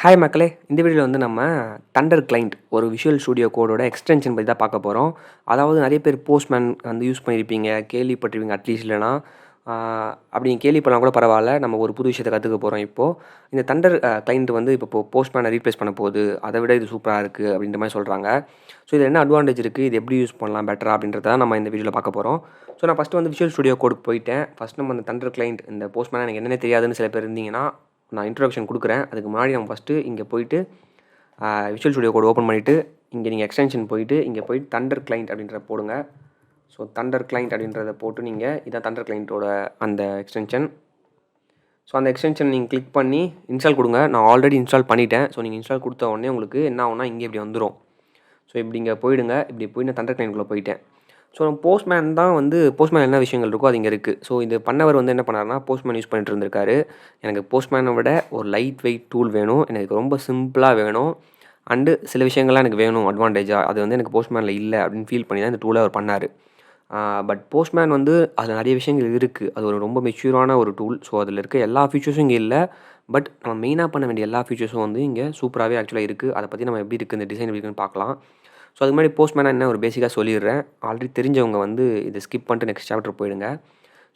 Hi மக்களே! இந்த வீடியோல வந்து நம்ம தண்டர் கிளையண்ட் ஒரு விஷுவல் ஸ்டுடியோ கோடோட எக்ஸ்டென்ஷன் பத்தி தான் பார்க்க போறோம். அதாவது நெறைய பேர் போஸ்ட்மேன் வந்து யூஸ் பண்ணியிருப்பீங்க, கேள்விப்பட்டிருப்பீங்க அட்லீஸ்ட் இல்லன்னா, ஆ அப்படி நீங்க கேள்விப்படலனா கூட பரவால்ல. நம்ம ஒரு புது விஷயத்த கத்துக்க போறோம் இப்போ. இந்த தண்டர் கிளையண்ட் வந்து இப்போ போஸ்ட்மேன ரீப்ளேஸ் பண்ண போகுது. அத விட இது சூப்பரா இருக்கு அப்படின்ற மாரி சொல்றாங்க. ஸோ இதில என்ன அட்வான்டேஜ் இருக்கு? இது எப்படி யூஸ் பண்ணலாம் பெட்டரா அப்படின்றத தான் நம்ம இந்த வீடியோல பார்க்க போறோம். ஸோ நான் ஃபர்ஸ்ட்டு வந்து விஷுவல் ஸ்டுடியோ கோடுக்கு போயிட்டேன். ஃபர்ஸ்ட் நம்ம அந்த தண்டர் கிளையண்ட் இந்த போஸ்ட்மேன் எனக்கு என்னன்னே தெரியாதுன்னு சில பேர் இருந்தீங்கன்னா, நான் இன்ட்ரோடக்ஷன் குடுக்குறேன். அதுக்கு முன்னாடி நம்ம ஃபர்ஸ்ட்டு இங்க போயிட்டு விஷுவல் ஸ்டுடியோ கோட் ஓப்பன் பண்ணிவிட்டு, இங்கே நீங்கள் எக்ஸ்டென்ஷன் போயிட்டு, இங்கே போயிட்டு தண்டர் கிளையண்ட் அப்படின்றத போடுங்க. ஸோ தண்டர் கிளையண்ட் அப்படின்றத போட்டு நீங்கள் இதான் தண்டர் கிளையண்ட்டோட அந்த எக்ஸ்டென்ஷன். ஸோ அந்த எக்ஸ்டென்ஷன் நீங்கள் கிளிக் பண்ணி இன்ஸ்டால் கொடுங்க. நான் ஆல்ரெடி இன்ஸ்டால் பண்ணிட்டேன். ஸோ நீங்கள் இன்ஸ்டால் கொடுத்த உடனே உங்களுக்கு என்ன ஆகும்னா, இங்கே இப்படி வந்துரும். ஸோ இப்படி இங்கே போயிடுங்க. இப்படி போய் நான் தண்டர் கிளையண்ட்குள்ளே போயிட்டேன். ஸோ போஸ்ட்மேன் தான் வந்து போஸ்ட்மேன் என்ன விஷயங்கள் இருக்கோ அது இங்கே இருக்குது. ஸோ இது பண்ணவர் வந்து என்ன பண்ணாருன்னா, போஸ்ட்மேன் யூஸ் பண்ணிட்டு இருந்திருக்காரு. எனக்கு போஸ்ட்மேனை விட ஒரு லைட் வெயிட் டூல் வேணும். எனக்கு ரொம்ப சிம்பிளாக வேணும். அண்டு சில விஷயங்கள்லாம் எனக்கு வேணும் அட்வான்டேஜா. அது வந்து எனக்கு போஸ்ட்மேனில் இல்லை அப்படின்னு ஃபீல் பண்ணி தான் இந்த டூலை அவர் பண்ணார். பட் போஸ்ட்மேன் வந்து அதில் நிறைய விஷயங்கள் இருக்குது. அது ஒரு ரொம்ப மெச்சூரான ஒரு டூல். ஸோ அதில் இருக்க எல்லா ஃபீச்சர்ஸும் இங்கே இல்லை. பட் நம்ம மெயினாக பண்ண வேண்டிய எல்லா ஃபீச்சர்ஸும் வந்து இங்கே சூப்பராகவே ஆக்சுவலாக இருக்குது. அதை பற்றி நம்ம எப்படி இருக்குது இந்த டிசைன் எப்படி இருக்குன்னு பார்க்கலாம். ஸோ அதுக்கு முன்னாடி போஸ்ட்மேனா என்ன ஒரு பேசிக்காக சொல்லிடுறேன். ஆல்ரெடி தெரிஞ்சவங்க வந்து இதை ஸ்கிப் பண்ணிட்டு நெக்ஸ்ட் சாப்டர் போயிடுங்க.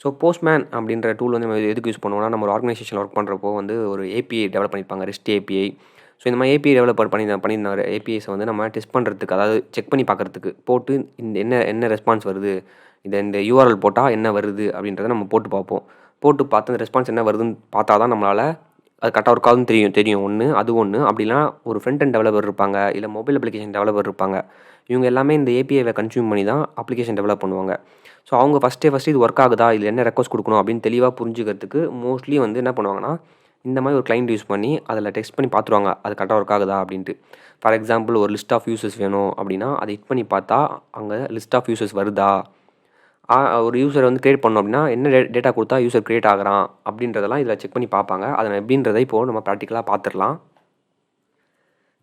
ஸோ போஸ்ட்மேன் அப்படின்ற டூல் வந்து நம்ம எதுக்கு யூஸ் பண்ணுவோம்னா, நம்ம ஒரு ஆர்கனைசேஷனில் ஒர்க் பண்ணுறப்போ வந்து ஒரு ஏபிஐ டெவலப் பண்ணியிருப்பாங்க, ரெஸ்ட் ஏபிஐ. ஸோ இந்த மாதிரி ஏபிஐ டெவலப்பர் பண்ணியிருந்தார் ஏபிஐஸை வந்து நம்ம டெஸ்ட் பண்ணுறதுக்கு, அதாவது செக் பண்ணி பார்க்குறதுக்கு போட்டு இந்த என்ன ரெஸ்பான்ஸ் வருது, இந்த யூஆர்எல் போட்டால் என்ன வருது அப்படின்றத நம்ம போட்டு பார்ப்போம். போட்டு பார்த்து அந்த ரெஸ்பான்ஸ் என்ன வருதுன்னு பார்த்தா தான் நம்மளால் அது கரெக்டாக ஒர்க் ஆகுதுன்னு தெரியும் ஒன்று. அது ஒன்று. அப்படின்னா ஒரு ஃப்ரண்ட் அண்ட் டெவலப்பர் இருப்பாங்க, இல்லை மொபைல் அப்ளிகேஷன் டெவலப்பர் இருப்பாங்க. இவங்க எல்லாமே இந்த ஏபிஐவை கன்சியூம் பண்ணி தான் அப்ளிகேஷன் டெவலப் பண்ணுவாங்க. ஸோ அவங்க ஃபஸ்ட்டு இது ஒர்க் ஆகுதா, இதில் என்ன ரெக்வஸ்ட் கொடுக்கணும் அப்படின்னு தெளிவாக புரிஞ்சுக்கிறதுக்கு மோஸ்ட்லி வந்து என்ன பண்ணுவாங்கன்னா, இந்த மாதிரி ஒரு கிளைண்ட் யூஸ் பண்ணி அதில் டெஸ்ட் பண்ணி பார்த்துருவாங்க அது கரெக்டாக ஒர்க் ஆகுதா அப்படின்ட்டு. ஃபார் எக்ஸாம்பிள் ஒரு லிஸ்ட் ஆஃப் யூசர்ஸ் வேணும் அப்படின்னா, அதை ஹிட் பண்ணி பார்த்தா அங்கே லிஸ்ட் ஆஃப் யூசர்ஸ் வருதா, ஒரு யூசரை வந்து கிரியேட் பண்ணோம் அப்படின்னா என்ன டேட்டா கொடுத்தா யூசர் கிரியேட் ஆகிறான் அப்படின்றதெல்லாம் இதில் செக் பண்ணி பார்ப்பாங்க. அதை எப்படின்றதை இப்போது நம்ம ப்ராக்டிக்கலாக பார்த்துடலாம்.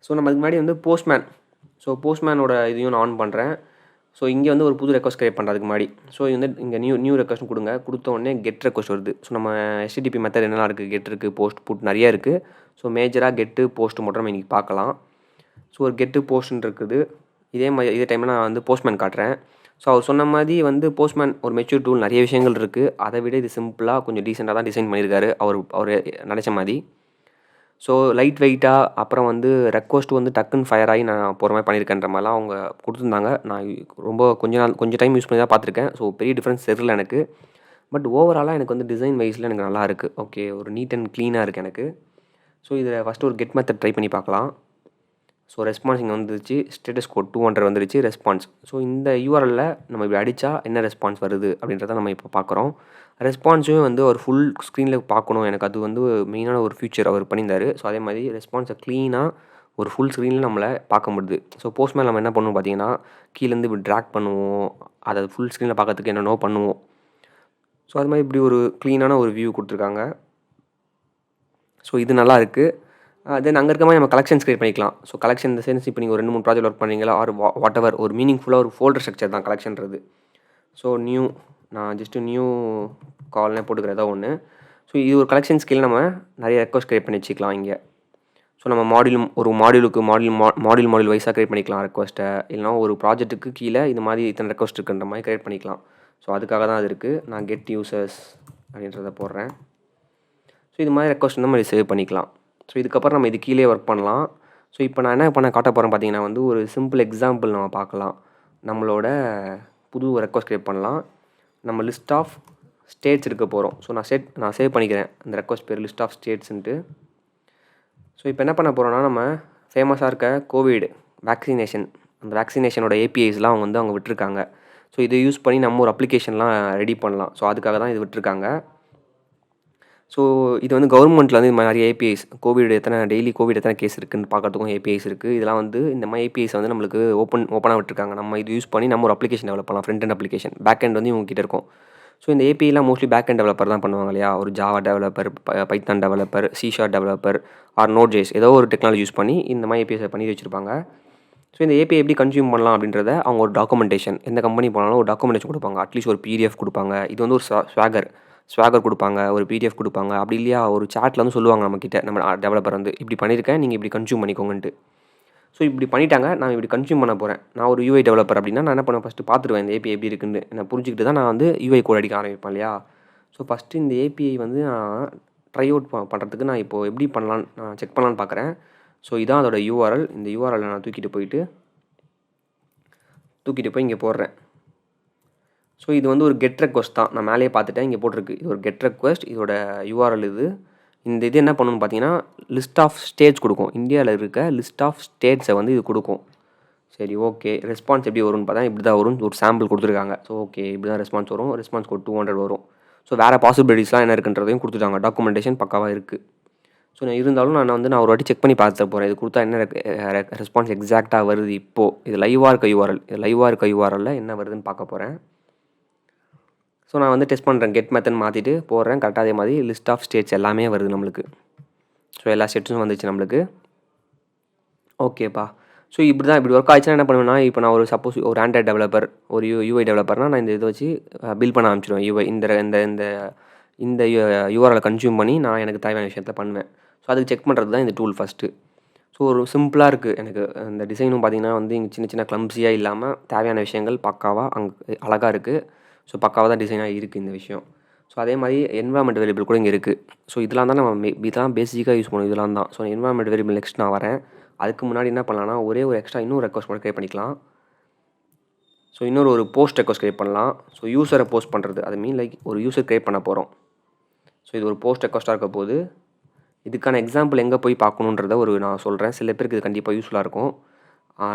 ஸோ நம்ம அதுக்கு முன்னாடி வந்து போஸ்ட்மேனோட இதையும் நான் ஆன் பண்ணுறேன். ஸோ இங்கே வந்து ஒரு புது ரெக்வஸ்ட் கிரியேட் பண்ணுறதுக்கு முன்னாடி ஸோ வந்து இங்கே நியூ ரெக்வஸ்ட் கொடுங்க. கொடுத்த உடனே கெட் ரெக்வஸ்ட் வருது. ஸோ நம்ம HTTP மெத்தட் என்னெல்லாம் இருக்குது, கெட் இருக்குது, போஸ்ட் புட் நிறைய இருக்குது. ஸோ மேஜராக கெட்டு போஸ்ட் மட்டும் நம்ம இன்றைக்கி பார்க்கலாம். ஸோ ஒரு கெட்டு போஸ்ட்ன்னு இருக்குது. இதே டைமில் நான் வந்து போஸ்ட்மேன் காட்டுறேன். ஸோ அவர் சொன்ன மாதிரி வந்து போஸ்ட்மேன் ஒரு மெச்சூர் டூல், நிறைய விஷயங்கள் இருக்குது. அதை விட இது சிம்பிளாக கொஞ்சம் டீசெண்டாக தான் டிசைன் பண்ணியிருக்காரு அவர் நினச்ச மாதிரி. ஸோ லைட் வெயிட்டாக, அப்புறம் வந்து ரெக்வஸ்ட் வந்து டக்குன்னு ஃபயர் ஆகி நான் போகிற மாதிரி பண்ணியிருக்கேன்ற மாதிரிலாம் அவங்க கொடுத்துருந்தாங்க. நான் ரொம்ப கொஞ்சம் டைம் யூஸ் பண்ணி தான் பார்த்துருக்கேன். ஸோ பெரிய டிஃப்ரென்ஸ் தெரியல எனக்கு. பட் ஓவராலாக எனக்கு வந்து டிசைன் வைஸில் எனக்கு நல்லா இருக்குது. ஓகே, ஒரு நீட் அண்ட் க்ளீனாக இருக்குது எனக்கு. ஸோ இதில் ஃபஸ்ட்டு ஒரு கெட் மெத்தட் ட்ரை பண்ணி பார்க்கலாம். ஸோ ரெஸ்பான்ஸ் இங்கே வந்துருச்சு. ஸ்டேட்டஸ் கோட் 200 வந்துருச்சு ரெஸ்பான்ஸ். ஸோ இந்த யூஆர்எல்ல நம்ம இப்படி அடித்தா என்ன ரெஸ்பான்ஸ் வருது அப்படின்றத நம்ம இப்போ பார்க்குறோம். ரெஸ்பான்ஸும் வந்து ஒரு ஃபுல் ஸ்க்ரீனில் பார்க்கணும். எனக்கு அது வந்து மெயினான ஒரு ஃபியூச்சர் அவர் பண்ணியிருந்தார். ஸோ அதே மாதிரி ரெஸ்பான்ஸை க்ளீனாக ஒரு ஃபுல் ஸ்க்ரீனில் நம்மளை பார்க்க முடியுது. ஸோ போஸ்ட்மேன் நம்ம என்ன பண்ணுவோம் பார்த்தீங்கன்னா, கீழேருந்து இப்படி ட்ராக் பண்ணுவோம். அதை ஃபுல் ஸ்க்ரீனில் பார்க்கறதுக்கு என்னென்னோ பண்ணுவோம். ஸோ அது மாதிரி இப்படி ஒரு க்ளீனான ஒரு வியூ கொடுத்துருக்காங்க. ஸோ இது நல்லா இருக்குது. தென் அங்கே இருக்க மாதிரி நம்ம கலெக்ஷன்ஸ் கிரியேட் பண்ணிக்கலாம். ஸோ கலெக்ஷன் இந்த சென்ஸ் இப்போ நீங்கள் ஒரு 2-3 ப்ராஜெக்ட் ஒர்க் பண்ணீங்களா, ஆர் வாட் எவர் ஒரு மீனிங்ஃபுல்லாக ஒரு ஃபோல்டர் ஸ்ட்ரக்சர் தான் கலெக்ஷன்றது. ஸோ நான் ஜஸ்ட்டு நியூ கால்னே போட்டுக்கிறதா ஒன்று. ஸோ இது ஒரு கலெக்ஷன் ஸ்கில் நம்ம நிறைய ரெக்வஸ்ட் கிரியேட் பண்ணி வச்சுக்கலாம் இங்கே. ஸோ நம்ம மாடியூலுக்கு மாடியூல் வைஸாக கிரியேட் பண்ணிக்கலாம் ரெக்வஸ்ட்டை. இல்லைனா ஒரு ப்ராஜெக்ட்டுக்கு கீழே இது மாதிரி இத்தனை ரெக்வஸ்ட் இருக்குன்ற மாதிரி கிரியேட் பண்ணிக்கலாம். ஸோ அதுக்காக தான் அது இருக்குது. நான் கெட் யூசர்ஸ் அப்படின்றத போடுறேன். ஸோ இது மாதிரி ரெக்வஸ்ட் நம்ம சேவ் பண்ணிக்கலாம். ஸோ இதுக்கப்புறம் நம்ம இது கீழே ஒர்க் பண்ணலாம். ஸோ இப்போ நான் என்ன காட்ட போகிறேன் பார்த்தீங்கன்னா வந்து ஒரு சிம்பிள் எக்ஸாம்பிள் நம்ம பார்க்கலாம். நம்மளோட புது ரெக்வஸ்ட் கிரியேட் பண்ணலாம். நம்ம லிஸ்ட் ஆஃப் ஸ்டேட்ஸ் எடுக்க போகிறோம். ஸோ நான் சேவ் பண்ணிக்கிறேன் அந்த ரெக்வஸ்ட் பேர் லிஸ்ட் ஆஃப் ஸ்டேட்ஸ்ன்ட்டு. ஸோ இப்போ என்ன பண்ண போகிறோன்னா, நம்ம ஃபேமஸாக இருக்க கோவிட் வேக்சினேஷன், அந்த வேக்சினேஷனோட ஏபிஐஸ்லாம் அவங்க விட்டுருக்காங்க. ஸோ இதை யூஸ் பண்ணி நம்ம ஒரு அப்ளிகேஷன்லாம் ரெடி பண்ணலாம். ஸோ அதுக்காக தான் இது விட்டுருக்காங்க. ஸோ இது வந்து கவர்மெண்ட்டில் வந்து இந்த மாதிரி நிறைய ஏபிஐஸ் டெய்லி கோவிட் எத்தனை கேஸ் இருக்குதுன்னு பார்க்கறதுக்கும் ஏபிஐஸ் இருக்குது. இதெல்லாம் வந்து இந்த மாதிரி ஏபிஐஸ் வந்து நம்மளுக்கு ஓப்பனாக விட்டுருக்காங்க. நம்ம இது யூஸ் பண்ணி நம்ம ஒரு அப்ளிகேஷன் டெவலப் பண்ணலாம். Front end application, back end வந்து இவங்ககிட்ட இருக்கும். ஸோ இந்த ஏபிஐலாம் மோஸ்ட்லி பேக் எண்ட் டெவலப்பர் தான் பண்ணுவாங்க இல்லையா. ஒரு Java developer, Python developer, C# developer, or நோட்.js ஏதோ ஒரு டெக்னாலஜி யூஸ் பண்ணி இந்த மாதிரி ஏபிஐஸை பண்ணி வச்சுருப்பாங்க. ஸோ இந்த ஏபிஐ எப்படி கன்சியூம் பண்ணலாம் அப்படின்றத அவங்க ஒரு டாக்குமெண்டேஷன், எந்த கம்பெனி போனாலும் ஒரு டாக்குமெண்டேஷன் கொடுப்பாங்க. அட்லீஸ்ட் ஒரு PDF கொடுப்பாங்க. இது வந்து ஒரு ஸ்வாகர். ஸ்வாகர் கொடுப்பாங்க, ஒரு பிடிஎஃப் கொடுப்பாங்க. அப்படி இல்லையா ஒரு சாட்டில் வந்து சொல்லுவாங்க நம்மக்கிட்ட, நம்ம டெவலப்பர் வந்து இப்படி பண்ணியிருக்கேன், நீங்கள் இப்படி கன்சியூம் பண்ணிக்கோங்கன்ட்டு. ஸோ இப்படி பண்ணிட்டாங்க, நான் இப்படி கன்சியூம் பண்ண போகிறேன். நான் ஒரு யூஐ டெவலப்பர் அப்படின்னா நான் என்ன பண்ணுவேன், ஃபஸ்ட்டு பார்த்துருவேன் இந்த ஏபிஐ எப்படி இருக்குன்னு. நான் புரிஞ்சுக்கிட்டு தான் நான் வந்து யூஐ கோட் அடிக்க ஆரம்பிப்பேன் இல்லையா. ஸோ ஃபஸ்ட்டு இந்த ஏபிஐ வந்து நான் ட்ரை அவுட் பண்ணுறதுக்கு நான் இப்போது எப்படி பண்ணலான்னு நான் செக் பண்ணலான்னு பார்க்குறேன். ஸோ இதான் அதோட யூஆர்எல். இந்த யூஆர்எல்லை நான் தூக்கிட்டு போய் இங்கே போடுறேன். ஸோ இது வந்து ஒரு கெட் ரெக்வஸ்ட் தான். நான் மேலேயே பார்த்துட்டேன், இங்கே போட்டிருக்கு. இது ஒரு கெட் ரெக்வஸ்ட். இதோட யூஆர்எல் இது. இந்த இது என்ன பண்ணணும்னு பார்த்தீங்கன்னா, லிஸ்ட் ஆஃப் ஸ்டேட்ஸ் கொடுக்கும். இந்தியாவில் இருக்க லிஸ்ட் ஆஃப் ஸ்டேட்ஸை வந்து இது கொடுக்கும். சரி, ஓகே. ரெஸ்பான்ஸ் எப்படி வரும்னு பார்த்தா இப்படி தான் வரும். ஒரு சாம்பிள் கொடுத்துருக்காங்க. ஸோ ஓகே, இப்படி தான் ரெஸ்பான்ஸ் வரும். ரெஸ்பான்ஸ் கோட் 200 வரும். ஸோ வேறு பாசிபிலிட்டிஸ்லாம் என்ன இருக்குன்றதையும் கொடுத்துட்டாங்க. டாக்குமெண்டேஷன் பக்காவாக இருக்குது. ஸோ நான் இருந்தாலும் நான் ஒரு வாட்டி செக் பண்ணி பார்த்துட்டு போகிறேன். இது கொடுத்தா என்ன ரெஸ்பான்ஸ் எக்ஸாக்டாக வருது இப்போது. இது லைவாக இருக்க யூஆர்எல். இது லைவாக இருக்க யூஆர்எல்ல என்ன வருதுன்னு பார்க்க போகிறேன். ஸோ நான் வந்து டெஸ்ட் பண்ணுறேன். கெட் மெத்தட் மாற்றிட்டு போடுறேன். கரெக்டாக அதே மாதிரி லிஸ்ட் ஆஃப் ஸ்டேட்ஸ் எல்லாமே வருது நம்மளுக்கு. ஸோ எல்லா ஸ்டேட்ஸும் வந்துச்சு நம்மளுக்கு. ஓகேப்பா. ஸோ இப்படி ஒர்க் ஆச்சுன்னா என்ன பண்ணுவேன்னா, இப்போ நான் சப்போஸ் ஒரு ஆண்ட்ராய்ட் டெவலப்பர், ஒரு யூஐ டெவலப்பர்னால் நான் இந்த இதை வச்சு பில்ட் பண்ண ஆரம்பிச்சிடுவேன். யூஐ இந்த யூஆர்எலை கன்சியூம் பண்ணி நான் எனக்கு தேவையான விஷயத்த பண்ணுவேன். ஸோ அதுக்கு செக் பண்ணுறது தான் இந்த டூல் ஃபஸ்ட்டு. ஸோ ஒரு சிம்பிளாக இருக்குது எனக்கு. இந்த டிசைனும் பார்த்திங்கன்னா வந்து இங்கே சின்ன சின்ன க்ளம்ஸியாக இல்லாமல் தேவையான விஷயங்கள் பக்காவாக அங்கே அழகாக இருக்குது. ஸோ பக்காவாக தான் டிசைனாக இருக்குது இந்த விஷயம். ஸோ அதே மாதிரி என்விரான்மெண்ட் வேரியபிள் கூட இங்கே இருக்குது. ஸோ இதெல்லாம் தான் நம்ம இதெல்லாம் பேசிக்காக யூஸ் பண்ணுவோம். இதெல்லாம் தான். ஸோ என்விரான்மெண்ட் வேரியபிள் நெக்ஸ்ட் நான் வரேன். அதுக்கு முன்னாடி என்ன பண்ணலாம்னா, ஒரு எக்ஸ்ட்ரா இன்னொரு ரெக்வஸ்ட் கூட க்ரியேட் பண்ணிக்கலாம். ஸோ ஒரு போஸ்ட் ரெக்வஸ்ட் க்ரியேட் பண்ணலாம். ஸோ யூஸரை போஸ்ட் பண்ணுறது, அது மீன் லைக் ஒரு யூஸர் க்ரியேட் பண்ண போகிறோம். ஸோ இது ஒரு போஸ்ட் ரெக்வஸ்ட்டாக இருக்க போது. இதுக்கான எக்ஸாம்பிள் எங்கே போய் பார்க்கணுன்றத நான் சொல்கிறேன். சில பேருக்கு இது கண்டிப்பாக யூஸ்ஃபுல்லாக இருக்கும்.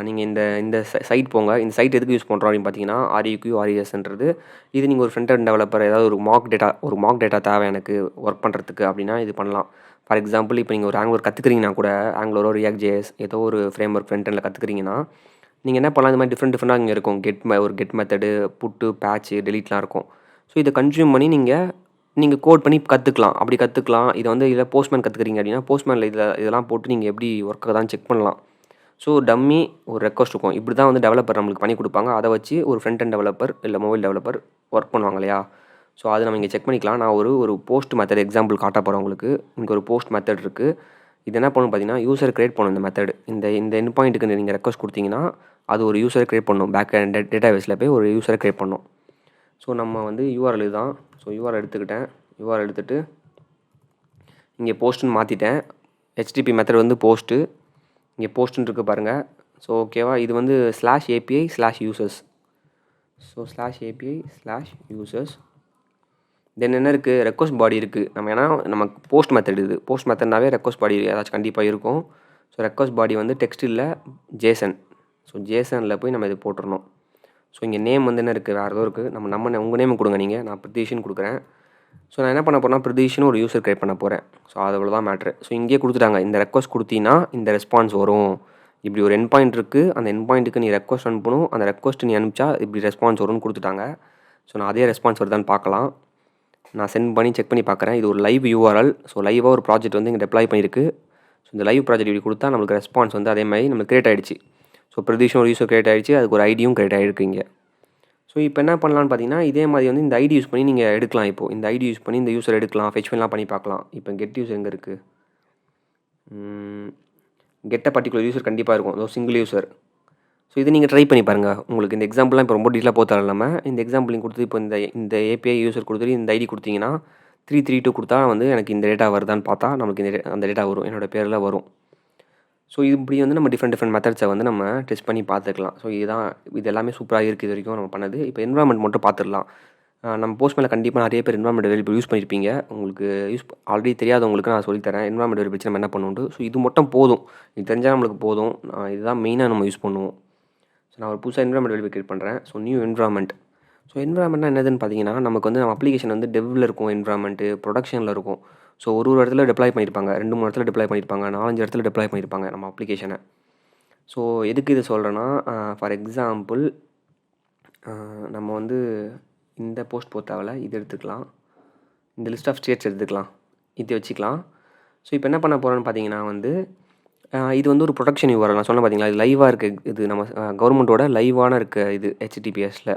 நீங்கள் இந்த சைட் போங்க. இந்த சைட் எதுக்கு யூஸ் பண்ணுறோம் அப்படின்னு பார்த்தீங்கன்னா, REQ, இது நீங்கள் ஒரு ஃப்ரண்ட் எண்ட் டெவலப்பர் ஏதாவது ஒரு மாக் டேட்டா தேவை எனக்கு ஒர்க் பண்ணுறதுக்கு அப்படின்னா இது பண்ணலாம். ஃபார் எக்ஸாம்பிள் இப்போ நீங்கள் ஒரு ஆங்குலர் கற்றுக்குறீங்கன்னா கூட, ஆங்குலரோ React.js ஏதோ ஒரு ஃப்ரேம் ஒர்க் ஃப்ரண்ட் எண்டில் கற்றுக்குறீங்கன்னா, நீங்கள் என்ன பண்ணலாம், இந்த மாதிரி டிஃப்ரெண்ட்டாக இங்கே இருக்கும். கெட் மெத்தடு, புட்டு, பேட்ச், டெலீட்லாம் இருக்கும். ஸோ இதை கன்சியூம் பண்ணி நீங்கள் கோட் பண்ணி கற்றுக்கலாம். அப்படி கற்றுக்கலாம். இதை வந்து இதில் போஸ்ட்மேன் கற்றுக்குறீங்க அப்படின்னா, போஸ்ட்மேனில் இதெல்லாம் போட்டு நீங்கள் எப்படி ஒர்க்காக தான் செக் பண்ணலாம். ஸோ டம்மி ஒரு ரெக்வஸ்ட் இருக்கும். இப்படி தான் வந்து டெவலப்பர் நம்மளுக்கு பண்ணி கொடுப்பாங்க. அதை வச்சு ஒரு ஃப்ரண்ட் எண்ட் டெவலப்பர் இல்லை மொபைல் டெவலப்பர் ஒர்க் பண்ணுவாங்க இல்லையா. ஸோ அதை நம்ம இங்கே செக் பண்ணிக்கலாம். நான் ஒரு போஸ்ட் மெத்தட் எக்ஸாம்பிள் காட்ட போகிறேன் உங்களுக்கு. இங்கே ஒரு போஸ்ட் மெத்தட் இருக்குது. இது என்ன பண்ணணும் பார்த்தீங்கன்னா, யூஸர் கிரியேட் பண்ணணும் இந்த மெத்தட். இந்த எண்ட் பாயிண்ட்டுக்கு நீங்கள் ரெக்வஸ்ட் கொடுத்தீங்கன்னா, அது ஒரு யூஸரை கிரியேட் பண்ணணும். பேக் எண்ட் டேட்டாபேஸில் போய் ஒரு யூஸரை கிரியேட் பண்ணணும். ஸோ நம்ம வந்து யூஆர்எல் தான். ஸோ யூஆர்எல் எடுத்துக்கிட்டேன். யூஆர்எல் எடுத்துகிட்டு இங்கே போஸ்ட்டுன்னு மாற்றிட்டேன். HTTP மெத்தட் வந்து போஸ்ட்டு. இங்கே போஸ்ட்டுன்னு இருக்குது பாருங்கள். ஸோ ஓகேவா. இது வந்து /API/users. So /API/users. தென் என்ன இருக்குது, ரெக்வஸ்ட் பாடி இருக்குது. நம்ம போஸ்ட் மெத்தட் இது. போஸ்ட் மெத்தட்னாவே ரெக்வஸ்ட் பாடி ஏதாச்சும் கண்டிப்பாக இருக்கும். ஸோ ரெக்வஸ்ட் பாடி வந்து டெக்ஸ்ட் இல்லை, JSON. ஸோ JSONல போய் நம்ம இது போட்டுடணும். ஸோ இங்கே நேம் வந்து என்ன இருக்குது, வேறு ஏதோ இருக்குது. உங்கள் நேம் கொடுங்க நீங்கள். நான் பிரதீஷ்னு கொடுக்குறேன். ஸோ நான் என்ன பண்ண போகிறேன்னா, பிரதீஷ்னு ஒரு யூஸர் கிரியேட் பண்ண போகிறேன். ஸோ அது அவ்வளோதான் மேட்ரு. ஸோ இங்கேயே கொடுத்துட்டாங்க, இந்த ரெக்வஸ்ட் கொடுத்தீங்கன்னா இந்த ரெஸ்பான்ஸ் வரும். இப்படி ஒரு எண்ட் பாயிண்ட் இருக்குது. அந்த எண்ட் பாயிண்ட்டுக்கு நீ ரெக்வஸ்ட் அனுப்பணும். அந்த ரெக்வஸ்ட் நீ அனுப்பிச்சா இப்படி ரெஸ்பான்ஸ் வரும்னு கொடுத்துட்டாங்க. ஸோ நான் அதே ரெஸ்பான்ஸ் வருதான்னு பார்க்கலாம். நான் சென்ட் பண்ணி செக் பண்ணி பார்க்குறேன். இது ஒரு லைவ் யூஆர்எல். ஸோ லைவாக ஒரு ப்ராஜெக்ட் வந்து இங்கே டெப்ளாய் பண்ணியிருக்கு. ஸோ இந்த லைவ் ப்ராஜெக்ட் இப்படி கொடுத்தா நம்மளுக்கு ரெஸ்பான்ஸ் வந்து அதே மாதிரி நம்மளுக்கு கிரியேட் ஆகிடுச்சு. ஸோ பிரதீஷ்னு ஒரு யூஸர் கிரியேட் ஆகிடுச்சு. அதுக்கு ஒரு ஐடியும் கிரியேட் ஆகிருக்கு இங்கே. ஸோ இப்போ என்ன பண்ணலான்னு பார்த்தீங்கன்னா, இதே மாதிரி வந்து இந்த ஐடி யூஸ் பண்ணி நீங்கள் எடுக்கலாம். இப்போது இந்த ஐடி யூஸ் பண்ணி இந்த யூஸர் எடுக்கலாம், ஃபெச் பண்ணலாம், பண்ணி பார்க்கலாம். இப்போ கெட் யூஸர் எங்கே இருக்குது, கெட்ட பர்டிகுலர் யூஸர் கண்டிப்பாக இருக்கும். அதோ சிங்கிள் யூஸர். ஸோ இது நீங்கள் ட்ரை பண்ணி பாருங்கள். உங்களுக்கு இந்த எக்ஸாம்பிள்லாம் இப்போ ரொம்ப டீட்டெயிலாக போத்தாலும் இல்லாமல் இந்த எக்ஸாம்பிள் நீங்கள் கொடுத்து இப்போ இந்த API யூஸர் கொடுத்துட்டு இந்த ஐடி கொடுத்தீங்கன்னா 332 கொடுத்தா வந்து எனக்கு இந்த டேட்டா வருதான்னு பார்த்தா நம்மளுக்கு அந்த டேட்டா வரும், என்னோடய பேரில் வரும். ஸோ இப்படி வந்து நம்ம டிஃப்ரெண்ட் மெத்தட்ஸை வந்து நம்ம டெஸ்ட் பண்ணி பார்த்துக்கலாம். ஸோ இது எல்லாமே சூப்பராக இருக்குது இது வரைக்கும் நம்ம பண்ணது. இப்போ என்விரான்மெண்ட் மட்டும் பார்த்துடலாம். நம்ம போஸ்ட்மேனில் கண்டிப்பாக நிறைய பேர் என்விரான்மெண்ட் வேரியபிள் யூஸ் பண்ணியிருப்பீங்க. உங்களுக்கு ஆல்ரெடி தெரியாதவங்களுக்கு நான் சொல்லித்தரேன் என்விரான்மெண்ட் வேரியபிள்ஸ் நம்ம என்ன பண்ணுவோம். ஸோ இது மட்டும் போதும், இது தெரிஞ்சால் நம்மளுக்கு போதும். இதுதான் மெயினாக நம்ம யூஸ் பண்ணுவோம். ஸோ நான் ஒரு புதுசாக என்விரான்மெண்ட் வேரியபிள் கிரியேட் பண்ணுறேன். So new environment. ஸோ என்விரான்மெண்ட்னா என்னதுன்னு பார்த்தீங்கன்னா, நமக்கு வந்து நம்ம அப்ளிகேஷன் வந்து டெவ்வில் இருக்கும், என்விரான்மெண்ட்டு ப்ரொடக்ஷனில் இருக்கும். ஸோ ஒரு இடத்துல டெப்ளாய் பண்ணியிருப்பாங்க, 2-3 இடத்துல டெப்ளாய் பண்ணியிருப்பாங்க, 4-5 இடத்துல டெப்ளாய் பண்ணியிருப்பாங்க நம்ம அப்ளிகேஷனை. ஸோ எதுக்கு இது சொல்கிறேன்னா, ஃபார் எக்ஸாம்பிள் நம்ம வந்து இந்த போஸ்ட் தேவையில்ல, இது எடுத்துக்கலாம். இந்த லிஸ்ட் ஆஃப் ஸ்டேட்ஸ் எடுத்துக்கலாம், இது வச்சுக்கலாம். ஸோ இப்போ என்ன பண்ண போகிறோன்னு பார்த்தீங்கன்னா வந்து இது வந்து ஒரு ப்ரொடக்ஷன் யூஆர்எல். நான் சொன்னேன் பார்த்தீங்களா, இது லைவாக இருக்குது. இது நம்ம கவர்மெண்ட்டோட லைவான இருக்க இது HTTPSல.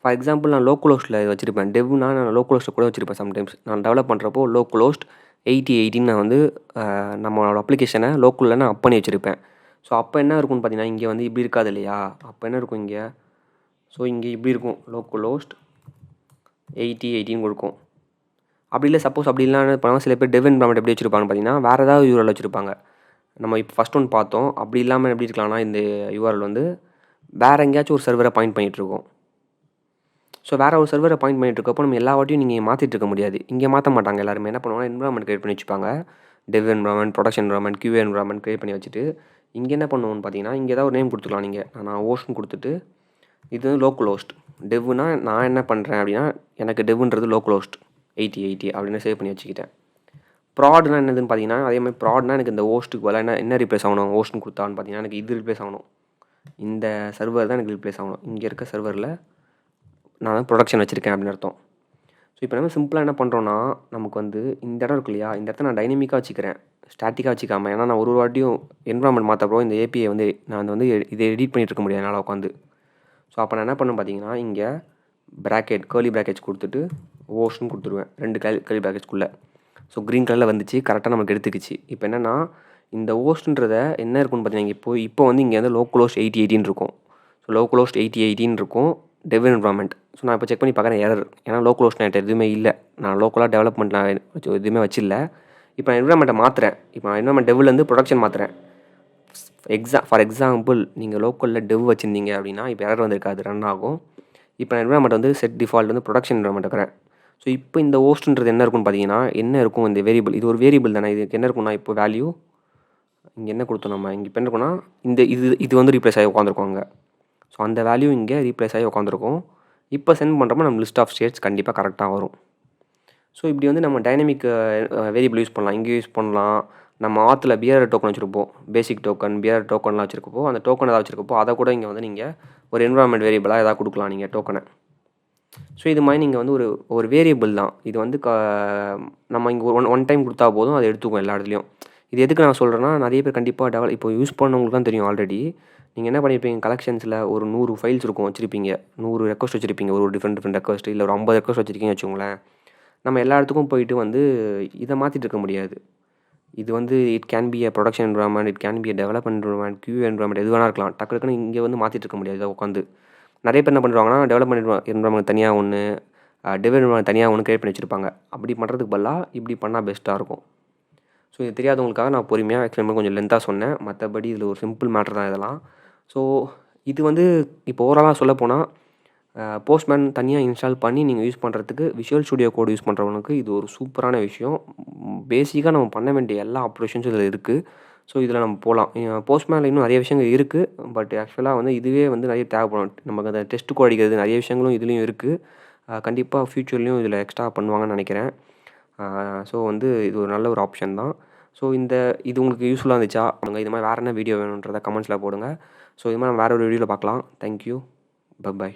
ஃபார் எக்ஸாம்பிள் நான் லோக்கலோஸ்ட்டில் வச்சுருப்பேன். டெவ்னா நான் லோக்கலோஸ்ட்டில் கூட வச்சுருப்பேன் சம்டைம்ஸ். நான் டெவலப் பண்ணுறப்போ லோக்கலோஸ்ட் 8080 நான் வந்து நம்மளோட அப்ளிகேஷனை லோக்கலில் நான் அப் பண்ணி வச்சுருப்பேன். ஸோ அப்போ என்ன இருக்கும்னு பார்த்தீங்கன்னா, இங்கே வந்து இப்படி இருக்காது இல்லையா? அப்போ என்ன இருக்கும் இங்கே? ஸோ இங்கே இப்படி இருக்கும். லோக்கலோஸ்ட் 8080 இருக்கும். அப்படி இல்லை, சப்போஸ் அப்படி இல்லைனா என்ன பண்ணுவாங்க, சில பேர் டெவ் என்விரான்மெண்ட் எப்படி வச்சுருப்பாங்கன்னு பார்த்தீங்கன்னா, வேறு ஏதாவது யூஆர்எல் வச்சுருப்பாங்க. நம்ம இப்போ ஃபஸ்ட் ஒன் பார்த்தோம். அப்படி இல்லாமல் எப்படி இருக்கலாம்னா, இந்த யூஆர்எல் வந்து வேறு எங்கேயாச்சும் ஒரு சர்வரை பாயிண்ட் பண்ணிகிட்ருக்கோம். ஸோ வேறு ஒரு சர்வரை பாயிண்ட் பண்ணிட்டு இருக்கப்போ நம்ம எல்லா வாட்டியும் நீங்கள் மாற்றிட்டு இருக்க முடியாது. இங்கே மாற்ற மாட்டாங்க. எல்லாருமே என்ன பண்ணுவாங்க, என்விரான்மெண்ட் கிரியேட் பண்ணி வச்சுப்பாங்க. டெவ் environment, production environment, QA environment create பண்ணி வச்சுட்டு, இங்கே என்ன பண்ணுவோம்னு பார்த்தீங்கன்னா, இங்கே ஏதாவது ஒரு நேம் கொடுத்துக்கலாம் நீங்கள். நான் ஹோஸ்ட்னு கொடுத்துட்டு, இது வந்து லோக்கல் ஹோஸ்ட். டெவ்னா நான் என்ன பண்ணுறேன் அப்படின்னா, எனக்கு டெவ்ன்றது லோக்கல் ஹோஸ்ட் 8080 அப்படின்னு சேவ் பண்ணி வச்சுக்கிட்டேன். ப்ராட்னா என்னதுன்னு பார்த்தீங்கன்னா, அதே மாதிரி ப்ராட்னா எனக்கு இந்த ஹோஸ்ட்டுக்கு பதிலாக என்ன ரீப்ளேஸ் ஆகணும், ஹோஸ்ட்னு கொடுத்தான்னு பார்த்தீங்கன்னா, எனக்கு இது ரீப்ளேஸ் ஆகணும். இந்த சர்வர் தான் எனக்கு ரீப்ளேஸ் ஆகணும். இங்கே இருக்க சர்வரில் நான் வந்து ப்ரொடக்ஷன் வச்சுருக்கேன் அப்படின்னு அர்த்தம். ஸோ இப்போ நம்ம சிம்பிளாக என்ன பண்ணுறோன்னா, நமக்கு வந்து இந்த இடம் இருக்கு இல்லையா, இந்த இடத்த நான் டைனமிக்காக வச்சுக்கிறேன், ஸ்டாட்டிக்காக வச்சுக்காமல். ஏன்னா நான் ஒரு வாட்டியும் என்விரான்மெண்ட் மாற்றப்போ இந்த ஏபிஐ வந்து நான் வந்து இதை எடிட் பண்ணிட்டு இருக்க முடியாது என்னால் உட்காந்து. ஸோ அப்போ நான் என்ன பண்ணேன் பார்த்தீங்கன்னா, இங்கே ப்ராக்கெட் கர்லி ப்ராக்கெட்ஸ் கொடுத்துட்டு ஹோஸ்ட்னு கொடுத்துருவேன். 2 கர்லி ப்ராக்கெட்ஸ்குள்ளே. ஸோ க்ரீன் கலரில் வந்துச்சு, கரெக்டாக நமக்கு எடுத்துக்கிச்சு. இப்போ என்னென்னா, இந்த ஹோஸ்ட்ன்றதை என்ன இருக்குன்னு பார்த்தீங்கன்னா, இப்போ வந்து இங்கே வந்து லோக்கலோஸ்ட் 8080 இருக்கும். ஸோ லோக்கலோஸ்ட் 8080 இருக்கும், டெவ் என்விரான்மெண்ட். ஸோ நான் இப்போ செக் பண்ணி பார்க்குறேன் எரர். ஏன்னா லோக்கலோஸ்ட் என்கிட்ட எதுவுமே இல்லை. நான் லோக்கலாக டெவலப்மெண்ட் நான் எதுவுமே வச்சில்ல. இப்போ நான் என்விரான்மெண்ட்டை மாற்றுறேன். இப்போ நான் என்விரான்மெண்ட் டெவ்லேருந்து ப்ரொடக்ஷன் மாற்றுறேன். ஃபார் எக்ஸாம்பிள் நீங்கள் லோக்கலில் டெவ் வச்சுருந்தீங்க அப்படின்னா, இப்போ எரர் வந்திருக்காது, ரன் ஆகும். இப்போ நான் என்விரான்மெண்ட் வந்து செட் டிஃபால்ட் வந்து ப்ரொடக்ஷன் என்விரான்மெண்ட் வைக்கிறேன். ஸோ இப்போ இந்த ஹோஸ்ட்ன்றது என்ன இருக்குன்னு பார்த்தீங்கன்னா, என்ன இருக்கும் இந்த வேரியபிள், இது ஒரு வேரியபிள் தானே. இதுக்கு என்ன இருக்கும்னா, இப்போ வேல்யூ இங்கே என்ன கொடுத்தோம் நம்ம, இங்கே இப்போ என்ன இருக்குன்னா, இது வந்து ரீப்ளேஸ் ஆகி உட்காந்துருக்கோம் அங்கே. ஸோ அந்த வேல்யூ இங்கே ரீப்ளேஸ் ஆகி உட்காந்துருக்கும். இப்போ சென்ட் பண்ணுறப்போ நம்ம லிஸ்ட் ஆஃப் ஸ்டேட்ஸ் கண்டிப்பாக கரெக்டாக வரும். ஸோ இப்படி வந்து நம்ம டைனமிக் வேரியபிள் யூஸ் பண்ணலாம். இங்கே யூஸ் பண்ணலாம். நம்ம ஆத்தில் பிஆர் டோக்கன் வச்சுருப்போம், பேசிக் டோக்கன், பிஆர் டோக்கன்லாம் வச்சுருக்கப்போ, அந்த டோக்கன் ஏதாவது வச்சுருக்கப்போ அதை கூட இங்கே வந்து நீங்கள் ஒரு என்விரான்மெண்ட் வேரியபிளாக எதாவது கொடுக்கலாம் நீங்கள் டோக்கனை. ஸோ இது மாதிரி நீங்கள் வந்து ஒரு வேரியபிள் தான் இது வந்து. நம்ம இங்கே ஒன் டைம் கொடுத்தா போதும், அதை எடுத்துக்கும் எல்லா இடத்துலையும். இது எதுக்கு நான் சொல்கிறேன்னா, நிறைய பேர் கண்டிப்பாக இப்போ யூஸ் பண்ணவங்களுக்கு தான் தெரியும் ஆல்ரெடி. நீங்கள் என்ன பண்ணியிருப்பீங்க, கலெக்ஷன்ஸில் ஒரு 100 ஃபைல்ஸ் இருக்கும் வச்சுருப்பீங்க, 100 ரெக்வஸ்ட் வச்சுருப்பீங்க, ஒரு டிஃப்ரெண்ட் ரெக்வஸ்ட், இல்லை ஒரு 50 ரெக்வஸ்ட் வச்சுருக்கீங்கன்னு வச்சுக்கோங்களேன். நம்ம எல்லா இடத்துக்கும் போயிட்டு வந்து இதை மாற்றிட்டு இருக்க முடியாது. இது வந்து it can be production environment, it can be development environment, Q environment, எது வேணா இருக்கலாம். டக்குன்னு இங்கே வந்து மாற்றிட்டு இருக்க முடியாது உட்காந்து. நிறைய பேர் என்ன பண்ணுறாங்கன்னா, டெவலப்மெண்ட் என்விரான்மெண்ட் தனியாக ஒன்று, டெவ் என்விரான்மெண்ட் தனியாக ஒன்று கிரியேட் பண்ணி வச்சுருப்பாங்க. அப்படி பண்ணுறதுக்கு பதிலாக இப்படி பண்ணால் பெஸ்ட்டாக இருக்கும். ஸோ இது தெரியாதவங்களுக்காக நான் பொறுமையாக எக்ஸ்பிளைன் பண்ணி கொஞ்சம் லென்த்தாக சொன்னேன். மற்றபடி இதில் ஒரு சிம்பிள் மேட்டர் தான் இதெல்லாம். ஸோ இது வந்து இப்போ ஓவராலாக சொல்லப்போனால், போஸ்ட்மேன் தனியாக இன்ஸ்டால் பண்ணி நீங்கள் யூஸ் பண்ணுறதுக்கு, விஷுவல் ஸ்டுடியோ கோட் யூஸ் பண்ணுறவனுக்கு இது ஒரு சூப்பரான விஷயம். பேசிக்காக நம்ம பண்ண வேண்டிய எல்லா ஆப்ரேஷன்ஸும் இதில் இருக்குது. ஸோ இதில் நம்ம போகலாம். போஸ்ட்மேனில் இன்னும் நிறைய விஷயங்கள் இருக்குது. பட் ஆக்சுவலாக வந்து இதுவே வந்து நிறைய தேவைப்படும். நமக்கு அந்த டெஸ்ட் கோட் அடிக்கிறது நிறைய விஷயங்களும் இதுலேயும் இருக்குது. கண்டிப்பாக ஃப்யூச்சர்லேயும் இதில் எக்ஸ்ட்ரா பண்ணுவாங்கன்னு நினைக்கிறேன். ஸோ வந்து இது ஒரு நல்ல ஒரு ஆப்ஷன் தான். ஸோ இது உங்களுக்கு யூஸ்ஃபுல்லாக இருந்துச்சா? இது மாதிரி வேறு என்ன வீடியோ வேணுன்றதை கமெண்ட்ஸில் போடுங்க. ஸோ இது மாதிரி நம்ம வேறு ஒரு வீடியோவில் பார்க்கலாம். தேங்க்யூ. பை.